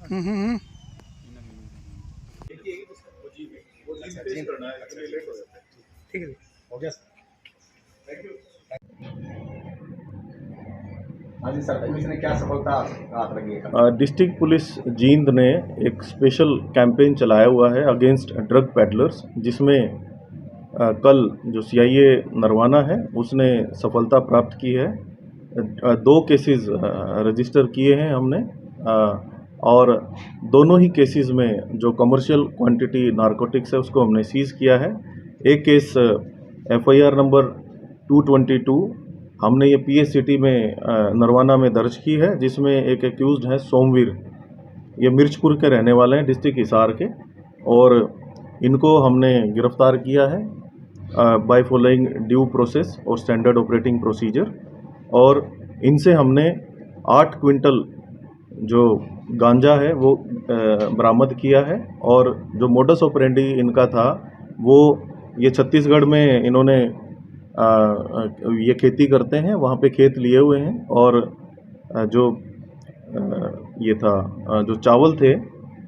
हम्म। ठीक है, हो गया सर। हाँ जी सर, पुलिस ने क्या सफलता हाथ लगी है? डिस्ट्रिक्ट पुलिस जींद ने एक स्पेशल कैंपेन चलाया हुआ है अगेंस्ट ड्रग पैडलर्स, जिसमें कल जो सीआईए नरवाना है उसने सफलता प्राप्त की है। 2 केसेस रजिस्टर किए हैं हमने, और दोनों ही केसेस में जो कमर्शियल क्वांटिटी नारकोटिक्स है उसको हमने सीज किया है। एक केस एफआईआर नंबर 222 हमने ये पीएस सिटी में नरवाना में दर्ज की है, जिसमें एक एक्यूज्ड है सोमवीर। ये मिर्चपुर के रहने वाले हैं, डिस्ट्रिक्ट हिसार के, और इनको हमने गिरफ्तार किया है बाय फॉलोइंग ड्यू प्रोसेस और स्टैंडर्ड ऑपरेटिंग प्रोसीजर। और इनसे हमने 8 क्विंटल जो गांजा है वो बरामद किया है। और जो मोडस ऑपरेंडी इनका था वो ये छत्तीसगढ़ में इन्होंने ये खेती करते हैं, वहाँ पे खेत लिए हुए हैं। और जो ये था जो चावल थे,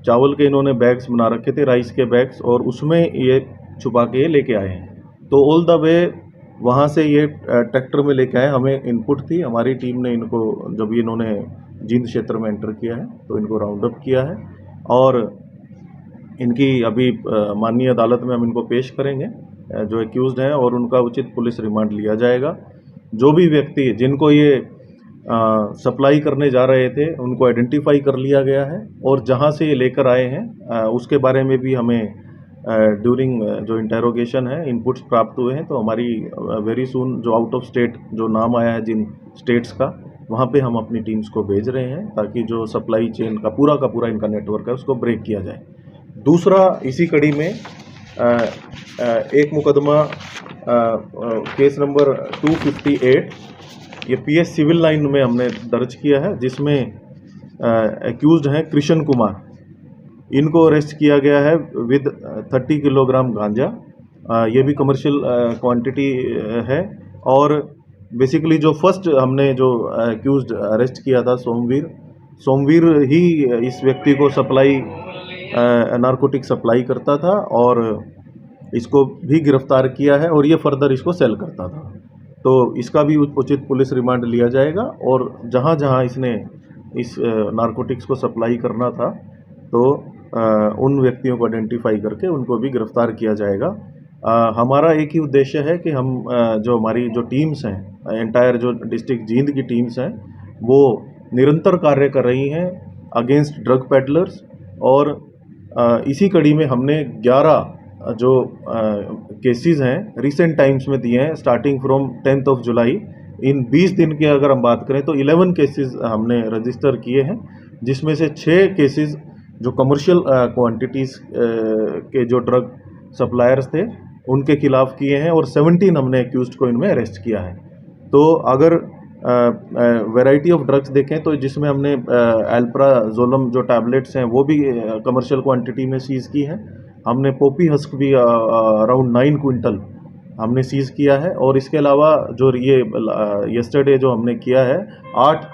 चावल के इन्होंने बैग्स बना रखे थे, राइस के बैग्स, और उसमें ये छुपा के ये लेके आए हैं। तो ऑल द वे वहाँ से ये ट्रैक्टर में लेके आए। हमें इनपुट थी, हमारी टीम ने इनको, जब ये इन्होंने जींद क्षेत्र में एंटर किया है तो इनको राउंड अप किया है, और इनकी अभी माननीय अदालत में हम इनको पेश करेंगे जो एक्यूज्ड हैं, और उनका उचित पुलिस रिमांड लिया जाएगा। जो भी व्यक्ति जिनको ये सप्लाई करने जा रहे थे उनको आइडेंटिफाई कर लिया गया है, और जहां से ये लेकर आए हैं उसके बारे में भी हमें ड्यूरिंग जो इंटेरोगेशन है इनपुट्स प्राप्त हुए हैं। तो हमारी वेरी सून जो आउट ऑफ स्टेट जो नाम आया है जिन स्टेट्स का, वहाँ पे हम अपनी टीम्स को भेज रहे हैं ताकि जो सप्लाई चेन का पूरा इनका नेटवर्क है उसको ब्रेक किया जाए। दूसरा, इसी कड़ी में एक मुकदमा केस नंबर 258 ये पीएस सिविल लाइन में हमने दर्ज किया है, जिसमें एक्यूज्ड हैं कृष्ण कुमार। इनको अरेस्ट किया गया है विद 30 किलोग्राम गांजा। ये भी कमर्शियल क्वांटिटी है। और बेसिकली जो फर्स्ट हमने जो एक्यूज्ड अरेस्ट किया था सोमवीर ही इस व्यक्ति को सप्लाई नारकोटिक सप्लाई करता था, और इसको भी गिरफ्तार किया है, और ये फर्दर इसको सेल करता था। तो इसका भी उचित पुलिस रिमांड लिया जाएगा, और जहाँ जहाँ इसने इस नारकोटिक्स को सप्लाई करना था तो उन व्यक्तियों को आइडेंटिफाई करके उनको भी गिरफ्तार किया जाएगा। हमारा एक ही उद्देश्य है कि हम जो हमारी जो टीम्स हैं, एंटायर जो डिस्ट्रिक्ट जींद की टीम्स हैं, वो निरंतर कार्य कर रही हैं अगेंस्ट ड्रग पेडलर्स। और इसी कड़ी में हमने 11 जो केसेस हैं रिसेंट टाइम्स में दिए हैं, स्टार्टिंग फ्रॉम 10 जुलाई। इन 20 दिन की अगर हम बात करें तो 11 केसेस हमने रजिस्टर किए हैं, जिसमें से 6 केसेस जो कमर्शियल क्वांटिटीज़ के जो ड्रग सप्लायर्स थे उनके खिलाफ किए हैं, और 17 हमने एक्यूज्ड को इनमें अरेस्ट किया है। तो अगर वैरायटी ऑफ ड्रग्स देखें तो जिसमें हमने एल्प्राजोलम जो टैबलेट्स हैं वो भी कमर्शियल क्वांटिटी में सीज़ की है। हमने पोपी हस्क भी अराउंड 9 क्विंटल हमने सीज़ किया है। और इसके अलावा जो ये यस्टरडे जो हमने किया है 8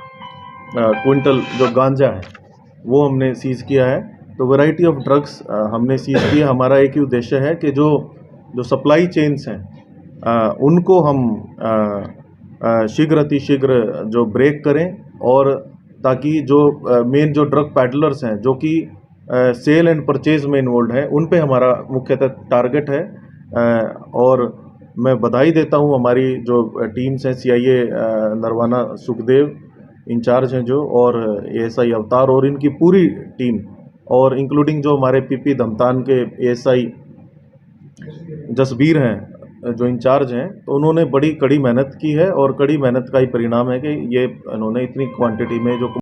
क्विंटल जो गांजा है वो हमने सीज़ किया है। तो वैरायटी ऑफ ड्रग्स हमने सीज़ किया। हमारा एक ही उद्देश्य है कि जो सप्लाई चेन्स हैं उनको हम शीघ्र अतिशीघ्र जो ब्रेक करें, और ताकि जो मेन जो ड्रग पैडलर्स हैं जो कि सेल एंड परचेज में इन्वॉल्व है उन पे हमारा मुख्यतः टारगेट है। और मैं बधाई देता हूं हमारी जो टीम्स हैं, सीआईए नरवाना सुखदेव इंचार्ज हैं जो, और एएसआई अवतार और इनकी पूरी टीम, और इंक्लूडिंग जो हमारे पीपी धमतान के एएसआई जसबीर हैं जो इंचार्ज हैं। तो उन्होंने बड़ी कड़ी मेहनत की है, और कड़ी मेहनत का ही परिणाम है कि ये इन्होंने इतनी क्वांटिटी में जो